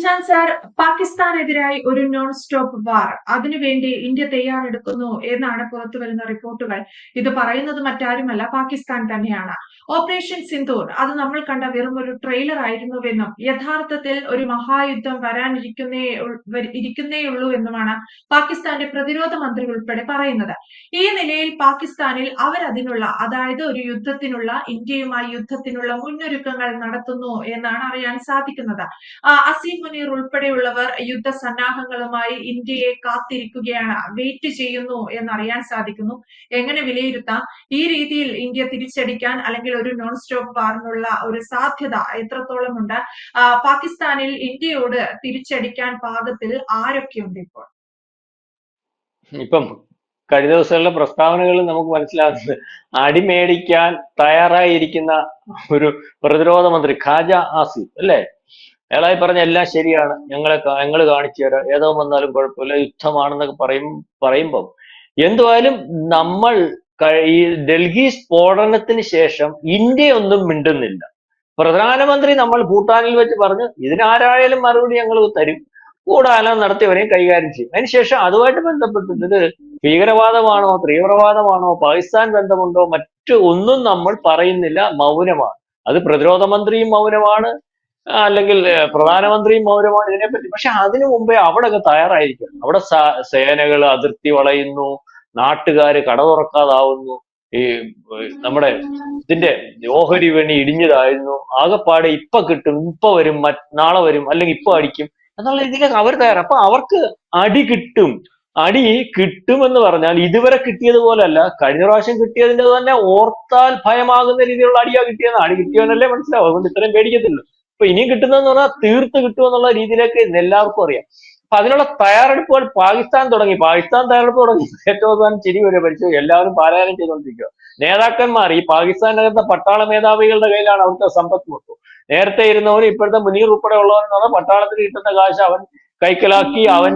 Sushant sir, പാകിസ്ഥാനെതിരായി ഒരു non stop വാർ അതിനുവേണ്ടി India തയ്യാറെടുക്കുന്നു എന്നാണ് പുറത്തുവരുന്ന റിപ്പോർട്ടുകൾ. ഇത് പറയുന്നത് മറ്റാരുമല്ല, പാകിസ്ഥാൻ തന്നെയാണ്. ഓപ്പറേഷൻ സിന്ദൂർ അത് നമ്മൾ കണ്ട വെറും ഒരു ട്രെയിലർ ആയിരുന്നുവെന്നും യഥാർത്ഥത്തിൽ ഒരു മഹായുദ്ധം ഇരിക്കുന്നേയുള്ളൂ എന്നുമാണ് പാകിസ്ഥാന്റെ പ്രതിരോധ മന്ത്രി ഉൾപ്പെടെ പറയുന്നത്. ഈ നിലയിൽ പാകിസ്ഥാനിൽ അവരതിനുള്ള, അതായത് ഒരു യുദ്ധത്തിനുള്ള, ഇന്ത്യയുമായി യുദ്ധത്തിനുള്ള മുന്നൊരുക്കങ്ങൾ നടത്തുന്നു എന്നാണ് അറിയാൻ സാധിക്കുന്നത്. അസീം മുനീർ ഉൾപ്പെടെയുള്ളവർ യുദ്ധസന്നാഹങ്ങളുമായി ഇന്ത്യയെ കാത്തിരിക്കുകയാണ്, വെയിറ്റ് ചെയ്യുന്നു എന്നറിയാൻ സാധിക്കുന്നു. എങ്ങനെ വിലയിരുത്താം ഈ രീതിയിൽ ഇന്ത്യ തിരിച്ചടിക്കാൻ അല്ലെങ്കിൽ ഒരു നോൺ സ്റ്റോപ്പ് വാറിനുള്ള ഒരു സാധ്യത എത്രത്തോളം ഉണ്ട്? പാകിസ്ഥാനിൽ ഇന്ത്യയോട് തിരിച്ചടിക്കാൻ പാകത്തിൽ ആരൊക്കെയുണ്ട് ഇപ്പോൾ? ഇപ്പം കഴിഞ്ഞ ദിവസങ്ങളിലെ പ്രസ്താവനകൾ നമുക്ക് മനസ്സിലാകുന്നത് അടിമേടിക്കാൻ തയ്യാറായിരിക്കുന്ന ഒരു പ്രതിരോധ മന്ത്രി ഖാജ ആസിഫ് അല്ലേ? അയാളായി പറഞ്ഞ എല്ലാം ശരിയാണ്, ഞങ്ങൾ കാണിച്ചു തരാം, ഏതോ വന്നാലും കുഴപ്പമില്ല, യുദ്ധമാണെന്നൊക്കെ പറയുമ്പം എന്തുവായാലും നമ്മൾ ഈ ഡൽഹി സ്ഫോടനത്തിന് ശേഷം ഇന്ത്യ ഒന്നും മിണ്ടുന്നില്ല. പ്രധാനമന്ത്രി നമ്മൾ ഭൂട്ടാനിൽ വെച്ച് പറഞ്ഞു ഇതിനാരായാലും മറുപടി ഞങ്ങൾ തരും, ഗൂഢാലോചന നടത്തിയവരെയും കൈകാര്യം ചെയ്യും. അതിനുശേഷം അതുമായിട്ട് ബന്ധപ്പെട്ടിട്ട് ഇത് ഭീകരവാദമാണോ തീവ്രവാദമാണോ പാകിസ്ഥാൻ ബന്ധമുണ്ടോ മറ്റു ഒന്നും നമ്മൾ പറയുന്നില്ല, മൗനമാണ്. അത് പ്രതിരോധ മന്ത്രിയും മൗനമാണ്, അല്ലെങ്കിൽ പ്രധാനമന്ത്രിയും മൗനമാണ് ഇതിനെപ്പറ്റി. പക്ഷെ അതിനു മുമ്പേ അവിടെ തയ്യാറായിരിക്കും. അവിടെ സേനകൾ അതിർത്തി വളയുന്നു, നാട്ടുകാര് കട തുറക്കാതാവുന്നു, ഈ നമ്മുടെ ഇതിന്റെ ഓഹരി വേണി ഇടിഞ്ഞതായിരുന്നു, ആകെപ്പാടെ ഇപ്പൊ കിട്ടും, ഇപ്പൊ വരും, നാളെ വരും, അല്ലെങ്കിൽ ഇപ്പൊ അടിക്കും എന്നുള്ള രീതിയിലേക്ക് അവർ തയ്യാറാണ്. അപ്പൊ അവർക്ക് അടി കിട്ടും. അടി കിട്ടുമെന്ന് പറഞ്ഞാൽ ഇതുവരെ കിട്ടിയതുപോലല്ല, കഴിഞ്ഞ പ്രാവശ്യം കിട്ടിയതിന്റെ തന്നെ ഓർത്താൽ ഭയമാകുന്ന രീതിയിലുള്ള അടിയാ കിട്ടിയെന്ന്. അടി കിട്ടിയവനല്ലേ മനസ്സിലാവും, അതുകൊണ്ട് ഇത്രയും പേടിക്കത്തില്ല. അപ്പൊ ഇനിയും കിട്ടുന്നതെന്ന് പറഞ്ഞാൽ തീർത്ത് കിട്ടുമെന്നുള്ള രീതിയിലേക്ക് എല്ലാവർക്കും അറിയാം. അപ്പൊ അതിനുള്ള തയ്യാറെടുപ്പുകൾ പാകിസ്ഥാൻ തയ്യാറെടുപ്പ് തുടങ്ങി. ഏറ്റവും അവസാനം ചിരി വരെ ഭരിച്ചു, എല്ലാവരും പാലായനം ചെയ്തുകൊണ്ടിരിക്കുക. നേതാക്കന്മാർ ഈ പാകിസ്ഥാനകത്തെ പട്ടാള മേധാവികളുടെ കയ്യിലാണ് അവിടുത്തെ സമ്പത്ത് മൊത്തം. നേരത്തെ ഇരുന്നവർ ഇപ്പോഴത്തെ മുനീർ ഉൾപ്പെടെ ഉള്ളവരെന്ന് പറഞ്ഞാൽ പട്ടാളത്തിന് കിട്ടുന്ന കാശ് അവൻ കൈക്കലാക്കി, അവൻ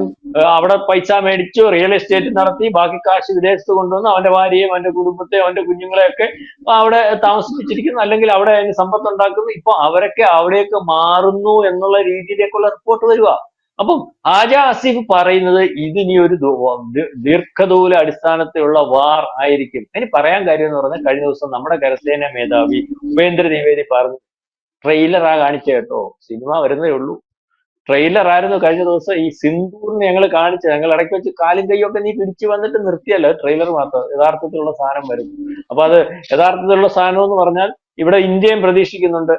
അവിടെ പൈസ മേടിച്ചു, റിയൽ എസ്റ്റേറ്റ് നടത്തി, ബാക്കി കാശ് വിദേശത്ത് കൊണ്ടുവന്ന് അവന്റെ ഭാര്യയെയും അവന്റെ കുടുംബത്തെയും അവന്റെ കുഞ്ഞുങ്ങളെയൊക്കെ അവിടെ താമസിപ്പിച്ചിരിക്കുന്നു, അല്ലെങ്കിൽ അവിടെ അതിന് സമ്പത്ത് ഉണ്ടാക്കുന്നു. ഇപ്പൊ അവരൊക്കെ അവിടേക്ക് മാറുന്നു എന്നുള്ള രീതിയിലേക്കുള്ള റിപ്പോർട്ട് വരിക. അപ്പം ഖാജ ആസിഫ് പറയുന്നത് ഇതിനി ഒരു ദീർഘദൂര അടിസ്ഥാനത്തിലുള്ള വാർ ആയിരിക്കും. അതിന് പറയാൻ കാര്യം എന്ന് പറഞ്ഞാൽ കഴിഞ്ഞ ദിവസം നമ്മുടെ കരസേനാ മേധാവി ഉപേന്ദ്ര ദ്വിവേദി പറഞ്ഞു, ട്രെയിലറാ കാണിച്ച കേട്ടോ, സിനിമ വരുന്നേ ഉള്ളൂ. ട്രെയിലർ ആയിരുന്നു കഴിഞ്ഞ ദിവസം ഈ സിന്ദൂറിന് ഞങ്ങൾ കാണിച്ചത്. ഞങ്ങൾ ഇടയ്ക്ക് വെച്ച് കാലും കൈയൊക്കെ നീ പിടിച്ചു വന്നിട്ട് നിർത്തിയല്ലോ, ട്രെയിലർ മാത്രം, യഥാർത്ഥത്തിലുള്ള സാധനം വരും. അപ്പൊ അത് യഥാർത്ഥത്തിലുള്ള സാധനം എന്ന് പറഞ്ഞാൽ ഇവിടെ ഇന്ത്യയും പ്രതീക്ഷിക്കുന്നുണ്ട്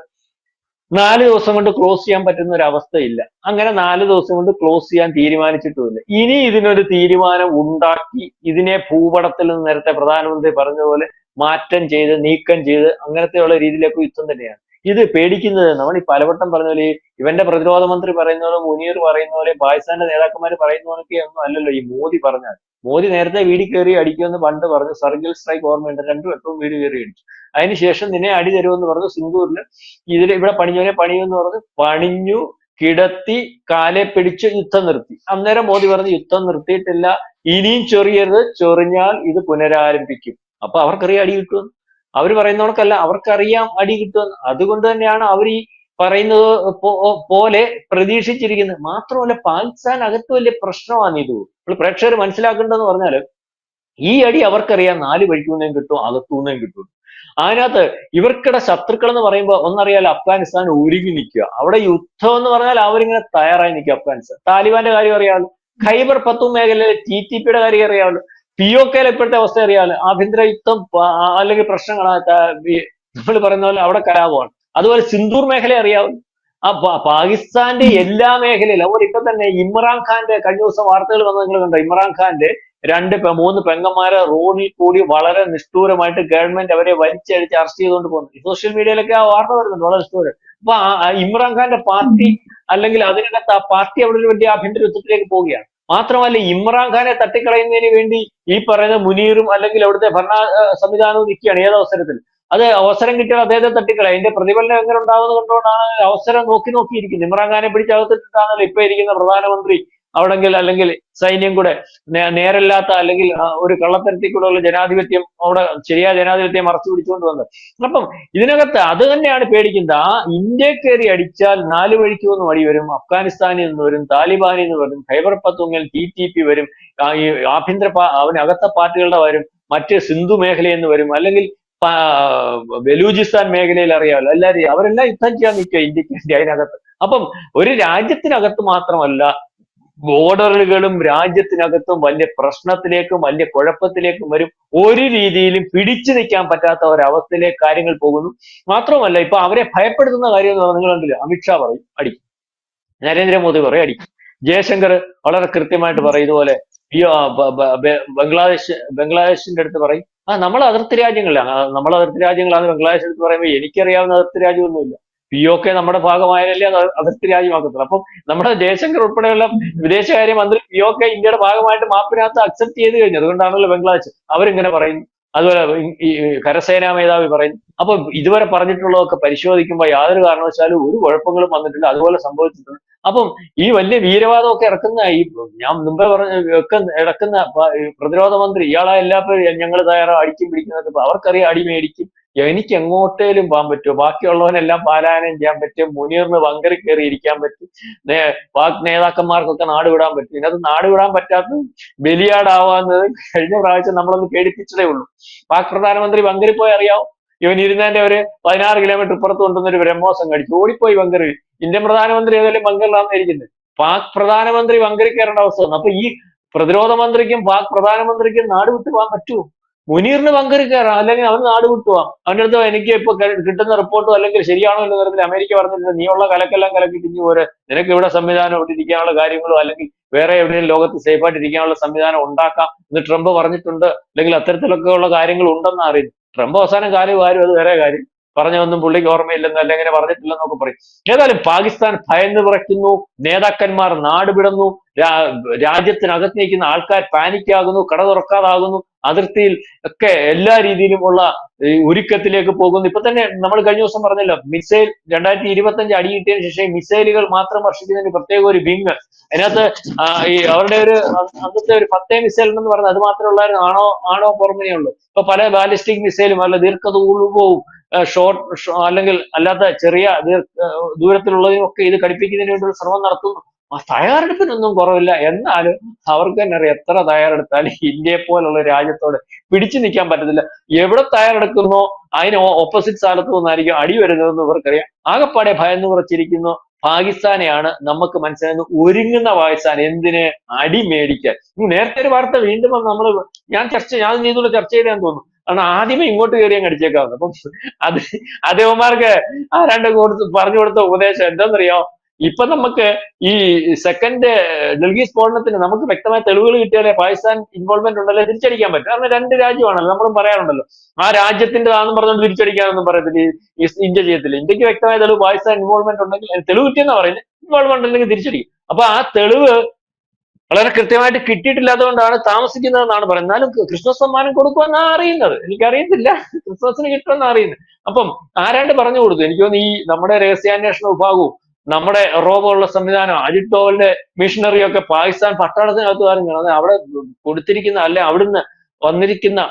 4 ദിവസം കൊണ്ട് ക്ലോസ് ചെയ്യാൻ പറ്റുന്ന ഒരു അവസ്ഥയില്ല. അങ്ങനെ 4 ദിവസം കൊണ്ട് ക്ലോസ് ചെയ്യാൻ തീരുമാനിച്ചിട്ടുമില്ല. ഇനി ഇതിനൊരു തീരുമാനം ഉണ്ടാക്കി ഇതിനെ ഭൂപടത്തിൽ നിന്ന് നേരത്തെ പ്രധാനമന്ത്രി പറഞ്ഞതുപോലെ മാറ്റം ചെയ്ത് നീക്കം ചെയ്ത് അങ്ങനത്തെയുള്ള രീതിയിലേക്ക് യുദ്ധം തന്നെയാണ്. ഇത് പേടിക്കുന്നത് നമ്മൾ ഈ പലവട്ടം പറഞ്ഞ പോലെ ഇവന്റെ പ്രതിരോധ മന്ത്രി പറയുന്ന പോലെ, മുനീർ പറയുന്ന പോലെ, പാകിസ്ഥാന്റെ നേതാക്കന്മാർ പറയുന്ന പോലൊക്കെ ഒന്നും അല്ലല്ലോ ഈ മോദി പറഞ്ഞാൽ. മോദി നേരത്തെ വീടി കയറി അടിക്കുമെന്ന് പണ്ട് പറഞ്ഞു, സർജിക്കൽ സ്ട്രൈക്ക് ഓർമ്മയുണ്ട്, 2 വട്ടവും വീട് കയറി അടിച്ചു. അതിനുശേഷം നിന്നെ അടി തരുമെന്ന് പറഞ്ഞു, സിന്ദൂരിൽ ഇവിടെ പണിഞ്ഞവനെ പണിയുമെന്ന് പറഞ്ഞു, പണിഞ്ഞു കിടത്തി കാലെ പിടിച്ച് യുദ്ധം നിർത്തി. അന്നേരം മോദി പറഞ്ഞു യുദ്ധം നിർത്തിയിട്ടില്ല, ഇനിയും ചൊറിയരുത്, ചൊറിഞ്ഞാൽ ഇത് പുനരാരംഭിക്കും. അപ്പൊ അവർക്കറിയാം അടി കിട്ടുമെന്ന്. അവർ പറയുന്നവർക്കല്ല, അവർക്കറിയാം അടി കിട്ടുമെന്ന്. അതുകൊണ്ട് തന്നെയാണ് അവർ ഈ പറയുന്നത് പോലെ പ്രതീക്ഷിച്ചിരിക്കുന്നത്. മാത്രമല്ല പാകിസ്ഥാൻ അകത്ത് വലിയ പ്രശ്നമാണ് ഇത്. പ്രേക്ഷകർ മനസ്സിലാക്കേണ്ടതെന്ന് പറഞ്ഞാല് ഈ അടി അവർക്കറിയാം 4 വഴിക്കുന്നേം കിട്ടും, അകത്തുനിന്നേം കിട്ടും. അതിനകത്ത് ഇവർക്കിടെ ശത്രുക്കൾ എന്ന് പറയുമ്പോൾ ഒന്നറിയാലോ, അഫ്ഗാനിസ്ഥാൻ ഒരുങ്ങി നിൽക്കുക. അവിടെ യുദ്ധം എന്ന് പറഞ്ഞാൽ അവരിങ്ങനെ തയ്യാറായി നിൽക്കുക. അഫ്ഗാനിസ്ഥാൻ, താലിബാന്റെ കാര്യം അറിയാമല്ലോ, ഖൈബർ പത്തും മേഖലയിലെ TTP-യുടെ കാര്യം അറിയാമല്ലോ, POK-യിലെ ഇപ്പോഴത്തെ അവസ്ഥ അറിയാമല്ലോ, ആഭ്യന്തര യുദ്ധം അല്ലെങ്കിൽ പ്രശ്നങ്ങളാണ്, നമ്മൾ പറയുന്ന പോലെ അവിടെ കലാപമാണ്. അതുപോലെ സിന്ദൂർ മേഖല അറിയാമല്ലോ. ആ പാകിസ്ഥാന്റെ എല്ലാ മേഖലയിലും. അതുപോലെ ഇപ്പൊ തന്നെ ഇമ്രാൻഖാന്റെ കഴിഞ്ഞ ദിവസം വാർത്തകൾ വന്നത് നിങ്ങൾ കണ്ടോ? ഇമ്രാൻഖാന്റെ 3 പെങ്ങന്മാരെ റോഡിൽ കൂടി വളരെ നിഷ്ഠൂരമായിട്ട് ഗവൺമെന്റ് അവരെ വലിച്ചടിച്ച് അറസ്റ്റ് ചെയ്തുകൊണ്ട് പോകുന്നു. സോഷ്യൽ മീഡിയയിലൊക്കെ ആ വാർത്ത വരുന്നുണ്ട്, വളരെ നിഷ്ഠൂരം. അപ്പൊ ഇമ്രാൻഖാന്റെ പാർട്ടി അല്ലെങ്കിൽ അതിനകത്ത് ആ പാർട്ടി അവിടെ ഒരു വലിയ ആഭ്യന്തര യുദ്ധത്തിലേക്ക് പോവുകയാണ്. മാത്രമല്ല ഇമ്രാൻഖാനെ തട്ടിക്കളയുന്നതിന് വേണ്ടി ഈ പറയുന്ന മുനീറും അല്ലെങ്കിൽ അവിടുത്തെ ഭരണ സംവിധാനവും നിൽക്കുകയാണ് ഏതവസരത്തിൽ. അത് അവസരം കിട്ടിയാൽ അദ്ദേഹത്തെ തട്ടിക്കളയും. അതിന്റെ പ്രതിഫലനം എങ്ങനെ ഉണ്ടാവുന്നത് കൊണ്ടുകൊണ്ടാണ് അവസരം നോക്കിയിരിക്കുന്നത്. ഇമ്രാൻഖാനെ പിടിച്ചകത്തിട്ടാണല്ലോ ഇപ്പൊ ഇരിക്കുന്ന പ്രധാനമന്ത്രി അവിടെങ്കിൽ അല്ലെങ്കിൽ സൈന്യം കൂടെ നേരല്ലാത്ത അല്ലെങ്കിൽ ഒരു കള്ളത്തരത്തിൽ കൂടെ ഉള്ള ജനാധിപത്യം അവിടെ ശരിയായ ജനാധിപത്യം മറച്ചു പിടിച്ചുകൊണ്ട് വന്നത്. അപ്പം ഇതിനകത്ത് അത് തന്നെയാണ് പേടിക്കുന്നത്. ആ ഇന്ത്യ കയറി അടിച്ചാൽ 4 വഴിക്ക് ഒന്ന് വഴി വരും. അഫ്ഗാനിസ്ഥാനിൽ നിന്ന് വരും, താലിബാനിൽ നിന്ന് വരും, ഖൈബർ പത്തുങ്കൽ TTP വരും, ഈ ആഭ്യന്തര അവനകത്തെ പാർട്ടികളുടെ വരും, മറ്റ് സിന്ധു മേഖലയിൽ നിന്ന് വരും, അല്ലെങ്കിൽ ബലൂചിസ്ഥാൻ മേഖലയിൽ അറിയാമല്ലോ എല്ലാവരും, അവരെല്ലാം യുദ്ധം ചെയ്യാൻ നിൽക്കുക ഇന്ത്യക്ക് വേണ്ടി അതിനകത്ത്. അപ്പം ഒരു രാജ്യത്തിനകത്ത് മാത്രമല്ല, ബോർഡറുകളും രാജ്യത്തിനകത്തും വലിയ പ്രശ്നത്തിലേക്കും വലിയ കുഴപ്പത്തിലേക്കും വരും. ഒരു രീതിയിലും പിടിച്ചു നിൽക്കാൻ പറ്റാത്ത ഒരവസ്ഥയിലേക്ക് കാര്യങ്ങൾ പോകുന്നു. മാത്രമല്ല ഇപ്പൊ അവരെ ഭയപ്പെടുത്തുന്ന കാര്യം എന്ന് പറഞ്ഞാൽ നിങ്ങൾ കണ്ടില്ല, അമിത്ഷാ പറയും അടിക്കും, നരേന്ദ്രമോദി പറയും അടിക്കും, ജയശങ്കർ വളരെ കൃത്യമായിട്ട് പറയും ഇതുപോലെ. ഈ ബംഗ്ലാദേശിന്റെ അടുത്ത് പറയും നമ്മൾ അതിർത്തി രാജ്യങ്ങളാണ്, നമ്മൾ അതിർത്തി രാജ്യങ്ങളാണ് ബംഗ്ലാദേശ് എടുത്ത് പറയുമ്പോൾ എനിക്കറിയാവുന്ന അതിർത്തി രാജ്യമൊന്നുമില്ല, POK നമ്മുടെ ഭാഗമായാലല്ലേ അത് അതിർത്തി രാജ്യമാക്കത്തുള്ളൂ. അപ്പം നമ്മുടെ ജയശങ്കർ ഉൾപ്പെടെയുള്ള വിദേശകാര്യ മന്ത്രി POK ഇന്ത്യയുടെ ഭാഗമായിട്ട് മാപ്പിനകത്ത് അക്സെപ്റ്റ് ചെയ്ത് കഴിഞ്ഞു. അതുകൊണ്ടാണല്ലോ ബംഗ്ലാദേശ് അവരിങ്ങനെ പറയുന്നു. അതുപോലെ ഈ കരസേനാ മേധാവി പറയുന്നു. അപ്പൊ ഇതുവരെ പറഞ്ഞിട്ടുള്ളതൊക്കെ പരിശോധിക്കുമ്പോൾ യാതൊരു കാരണവശാലും ഒരു കുഴപ്പങ്ങളും വന്നിട്ടില്ല, അതുപോലെ സംഭവിച്ചിട്ടുണ്ട്. അപ്പം ഈ വലിയ വീരവാദമൊക്കെ ഇറക്കുന്ന ഈ ഞാൻ മുമ്പേ ഇറക്കുന്ന പ്രതിരോധ മന്ത്രി ഇയാളെ എല്ലാപ്പോഴും ഞങ്ങൾ തയ്യാറാണ് അടിക്കും പിടിക്കുന്നതൊക്കെ, അവർക്കറിയാം അടി മേടിക്കും, എനിക്ക് എങ്ങോട്ടേലും പോകാൻ പറ്റുമോ, ബാക്കിയുള്ളവനെല്ലാം പാലായനം ചെയ്യാൻ പറ്റും, മുനീറിന് ബങ്കറിൽ കയറി ഇരിക്കാൻ പറ്റും, പാക് നേതാക്കന്മാർക്കൊക്കെ നാട് വിടാൻ പറ്റും. ഇതിനകത്ത് നാട് വിടാൻ പറ്റാത്തത് ബലിയാടാവാന്നത് കഴിഞ്ഞ പ്രാവശ്യം നമ്മളൊന്ന് പേടിപ്പിച്ചതേ ഉള്ളൂ. പാക് പ്രധാനമന്ത്രി ബങ്കറിൽ പോയി അറിയാവോ, ഇവൻ ഇരുന്നതിന്റെ ഒരു 16 കിലോമീറ്റർ ഇപ്പുറത്ത് കൊണ്ടുവന്നൊരു ബ്രഹ്മോസം കടിച്ചു ഓടിപ്പോയി ബങ്കറിൽ. ഇന്ത്യൻ പ്രധാനമന്ത്രി ഏതായാലും ബങ്കറിലാണ് ഇരിക്കുന്നത്, പാക് പ്രധാനമന്ത്രി ബങ്കറിൽ കയറേണ്ട അവസ്ഥ വന്നു. അപ്പൊ ഈ പ്രതിരോധ മന്ത്രിക്കും പാക് പ്രധാനമന്ത്രിക്കും നാട് വിട്ടു പോകാൻ പറ്റുമോ? മുനീറിന് ബങ്കറിൽ കയറാം, അല്ലെങ്കിൽ അവന് നാട് വിട്ടുപോകാം. അവൻ്റെ അടുത്ത് എനിക്ക് ഇപ്പൊ കിട്ടുന്ന റിപ്പോർട്ടോ അല്ലെങ്കിൽ ശരിയാണോ എന്ന തരത്തിൽ അമേരിക്ക പറഞ്ഞിട്ടുണ്ട്, നീ ഉള്ള കലക്കെല്ലാം കലക്കിട്ടിഞ്ഞു പോരെ, നിനക്ക് ഇവിടെ സംവിധാനം ഇവിടെ ഇരിക്കാനുള്ള കാര്യങ്ങളോ അല്ലെങ്കിൽ വേറെ എവിടെയെങ്കിലും ലോകത്ത് സേഫായിട്ട് ഇരിക്കാനുള്ള സംവിധാനം ഉണ്ടാക്കാം എന്ന് ട്രംപ് പറഞ്ഞിട്ടുണ്ട്, അല്ലെങ്കിൽ അത്തരത്തിലൊക്കെ ഉള്ള കാര്യങ്ങൾ ഉണ്ടെന്ന് അറിയുന്നു. ട്രംപ് അവസാനം കാര്യം ആരും അത് വേറെ കാര്യം പറഞ്ഞൊന്നും പുള്ളിക്ക് ഓർമ്മയില്ലെന്ന് അല്ലെങ്കിൽ പറഞ്ഞിട്ടില്ലെന്നൊക്കെ പറയും. ഏതായാലും പാകിസ്ഥാൻ ഭയന്ന് വിറയ്ക്കുന്നു, നേതാക്കന്മാർ നാട് വിടുന്നു, രാജ്യത്തിനകത്ത് നിൽക്കുന്ന ആൾക്കാർ പാനിക്കാകുന്നു, കട തുറക്കാതാകുന്നു, അതിർത്തിയിൽ ഒക്കെ എല്ലാ രീതിയിലുമുള്ള ഒരുക്കത്തിലേക്ക് പോകുന്നു. ഇപ്പൊ തന്നെ നമ്മൾ കഴിഞ്ഞ ദിവസം പറഞ്ഞല്ലോ, മിസൈൽ 2025 അടി കിട്ടിയതിനു ശേഷം മിസൈലുകൾ മാത്രം വർഷിക്കുന്നതിന് പ്രത്യേക ഒരു വിങ്, അതിനകത്ത് ഈ അവരുടെ ഒരു അന്നത്തെ ഒരു 10 മിസൈൽ എന്ന് പറഞ്ഞത് അത് മാത്രമേ ഉള്ളായിരുന്നു, ആണോ പുറമേ ഉള്ളൂ. ഇപ്പൊ പല ബാലിസ്റ്റിക് മിസൈലും അല്ല ദീർഘദൂരവും ഷോർട്ട് അല്ലെങ്കിൽ അല്ലാത്ത ചെറിയ ദൂരത്തിലുള്ളതിനും ഒക്കെ ഇത് ഘടിപ്പിക്കുന്നതിന് വേണ്ടി ഒരു ശ്രമം നടത്തുന്നു. തയ്യാറെടുപ്പിനൊന്നും കുറവില്ല. എന്നാലും അവർക്ക് തന്നെ അറിയാം എത്ര തയ്യാറെടുത്താലും ഇന്ത്യയെ പോലുള്ള രാജ്യത്തോട് പിടിച്ചു നിൽക്കാൻ പറ്റത്തില്ല. എവിടെ തയ്യാറെടുക്കുന്നോ അതിന് ഓപ്പോസിറ്റ് സ്ഥലത്ത് നിന്നായിരിക്കും അടി വരുന്നതെന്ന് ഇവർക്കറിയാം. ആകെപ്പാടെ ഭയന്ന് കുറച്ചിരിക്കുന്നു പാകിസ്ഥാനെയാണ്. നമുക്ക് മനസ്സിലാകുന്നു ഒരുങ്ങുന്ന പാകിസ്ഥാൻ എന്തിന്, അടി മേടിക്കാൻ. നേരത്തെ ഒരു വാർത്ത വീണ്ടും നമ്മൾ ഞാൻ ഇതുകൂടെ ചർച്ച ചെയ്താന്ന് തോന്നുന്നു. കാരണം ആദ്യമേ ഇങ്ങോട്ട് കയറി അങ്ങ് അടിച്ചേക്കാവുന്നു. അപ്പം അത് അദ്ദേഹന്മാർക്ക് ആരാണ്ട് പറഞ്ഞു കൊടുത്ത ഉപദേശം എന്താണെന്നറിയോ, ഇപ്പൊ നമുക്ക് ഈ സെക്കൻഡ് ഡൽഹി സ്ഫോടനത്തിന് നമുക്ക് വ്യക്തമായ തെളിവുകൾ കിട്ടിയാലേ പാകിസ്ഥാൻ ഇൻവോൾവ്മെന്റ് ഉണ്ടല്ലോ തിരിച്ചടിക്കാൻ പറ്റും. കാരണം 2 രാജ്യമാണല്ലോ, നമ്മളും പറയാറുണ്ടല്ലോ, ആ രാജ്യത്തിൻ്റെതാണെന്ന് പറഞ്ഞുകൊണ്ട് തിരിച്ചടിക്കാനൊന്നും പറയത്തില്ല, ഇന്ത്യ ചെയ്യത്തില്ല. ഇന്ത്യക്ക് വ്യക്തമായ തെളിവ് പാകിസ്ഥാൻ ഇൻവോൾവ്മെന്റ് ഉണ്ടെങ്കിൽ, തെളിവ് കിട്ടിയെന്നാ പറയുന്നത്, ഇൻവോൾവ്മെന്റ് ഉണ്ടെങ്കിൽ തിരിച്ചടിക്കും. അപ്പൊ ആ തെളിവ് വളരെ കൃത്യമായിട്ട് കിട്ടിയിട്ടില്ലാത്തതുകൊണ്ടാണ് താമസിക്കുന്നതെന്നാണ് പറയുന്നത്. എന്നാലും ക്രിസ്മസ് സമ്മാനം കൊടുക്കുമെന്നാണ് അറിയുന്നത്, എനിക്കറിയത്തില്ല, ക്രിസ്മസിന് കിട്ടുമെന്നാണ് അറിയുന്നത്. അപ്പം ആരാണ്ട് പറഞ്ഞു കൊടുത്തു, എനിക്ക് തോന്നുന്നു ഈ നമ്മുടെ രഹസ്യാന്വേഷണ വിഭാഗവും നമ്മുടെ റോബോയുള്ള സംവിധാനം അജിത് ഡോവലിന്റെ മിഷനറിയൊക്കെ പാകിസ്ഥാൻ പട്ടാളത്തിനകത്ത് കാര്യങ്ങളാണ്. അത് അവിടെ കൊടുത്തിരിക്കുന്ന അല്ലെ അവിടുന്ന് വന്നിരിക്കുന്ന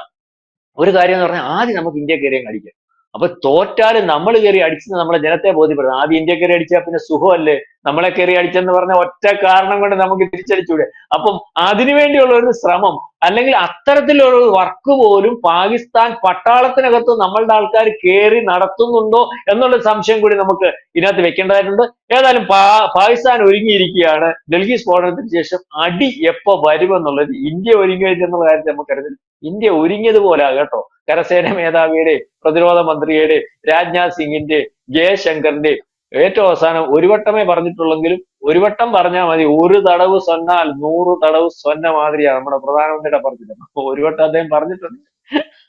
ഒരു കാര്യം എന്ന് പറഞ്ഞാൽ ആദ്യം നമുക്ക് ഇന്ത്യ കയറിയും അടിക്കാം. അപ്പൊ തോറ്റാലും നമ്മൾ കയറി അടിച്ചെന്ന് നമ്മളെ ജനത്തെ ബോധ്യപ്പെടുന്നത്. ആദ്യം ഇന്ത്യ കയറി അടിച്ചാൽ പിന്നെ സുഖമല്ലേ, നമ്മളെ കയറി അടിച്ചെന്ന് പറഞ്ഞ ഒറ്റ കാരണം കൊണ്ട് നമുക്ക് തിരിച്ചടിച്ചൂടെ. അപ്പം അതിനുവേണ്ടിയുള്ള ഒരു ശ്രമം അല്ലെങ്കിൽ അത്തരത്തിലുള്ള വർക്ക് പോലും പാകിസ്ഥാൻ പട്ടാളത്തിനകത്ത് നമ്മളുടെ ആൾക്കാർ കയറി നടത്തുന്നുണ്ടോ എന്നുള്ള സംശയം കൂടി നമുക്ക് ഇതിനകത്ത് വെക്കേണ്ടതായിട്ടുണ്ട്. ഏതായാലും പാകിസ്ഥാൻ ഒരുങ്ങിയിരിക്കുകയാണ്. ഡൽഹി സ്ഫോടനത്തിന് ശേഷം അടി എപ്പോ വരുമെന്നുള്ളത് ഇന്ത്യ ഒരുങ്ങിയെന്നുള്ള കാര്യത്തിൽ നമുക്കറിയില്ല. ഇന്ത്യ ഒരുങ്ങിയതുപോലെ കേട്ടോ, കരസേന മേധാവിയുടെ, പ്രതിരോധ മന്ത്രിയുടെ, രാജ്നാഥ് സിംഗിന്റെ, ജയശങ്കറിന്റെ ഏറ്റവും അവസാനം ഒരു വട്ടമേ പറഞ്ഞിട്ടുള്ളെങ്കിലും ഒരു വട്ടം പറഞ്ഞാൽ മതി, ഒരു തടവ് സ്വന്നാൽ 100 തടവ് സ്വന്ന മാതിരിയാണ് നമ്മുടെ പ്രധാനമന്ത്രിയുടെ പറഞ്ഞിട്ടുണ്ട്. ഒരു വട്ടം അദ്ദേഹം പറഞ്ഞിട്ടുണ്ട്.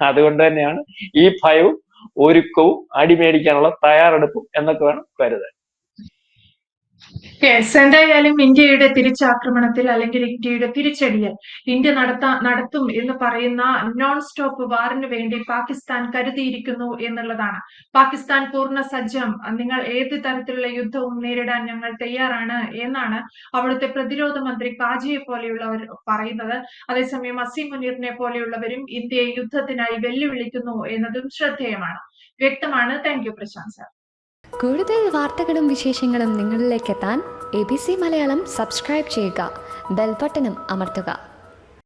അതുകൊണ്ട് തന്നെയാണ് ഈ ഭയവും ഒരുക്കവും അടിമേടിക്കാനുള്ള തയ്യാറെടുപ്പും എന്നൊക്കെ വേണം കരുതാൻ. എന്തായാലും ഇന്ത്യയുടെ തിരിച്ചാക്രമണത്തിൽ അല്ലെങ്കിൽ ഇന്ത്യയുടെ തിരിച്ചടിയിൽ ഇന്ത്യ നടത്തും എന്ന് പറയുന്ന നോൺ സ്റ്റോപ്പ് വാറിന് വേണ്ടി പാകിസ്ഥാൻ കരുതിയിരിക്കുന്നു എന്നുള്ളതാണ്. പാകിസ്ഥാൻ പൂർണ്ണ സജ്ജം, നിങ്ങൾ ഏത് തരത്തിലുള്ള യുദ്ധവും നേരിടാൻ ഞങ്ങൾ തയ്യാറാണ് എന്നാണ് അവിടുത്തെ പ്രതിരോധ മന്ത്രി കാജിയെ പോലെയുള്ളവർ പറയുന്നത്. അതേസമയം അസീം മുനീറിനെ പോലെയുള്ളവരും ഇന്ത്യയെ യുദ്ധത്തിനായി വെല്ലുവിളിക്കുന്നു എന്നതും ശ്രദ്ധേയമാണ്. വ്യക്തമാണ്. Thank you Prashant sir. കൂടുതൽ വാർത്തകളും വിശേഷങ്ങളും നിങ്ങളിലേക്ക് എത്താൻ ABC മലയാളം സബ്സ്ക്രൈബ് ചെയ്യുക, ബെൽബട്ടനും അമർത്തുക.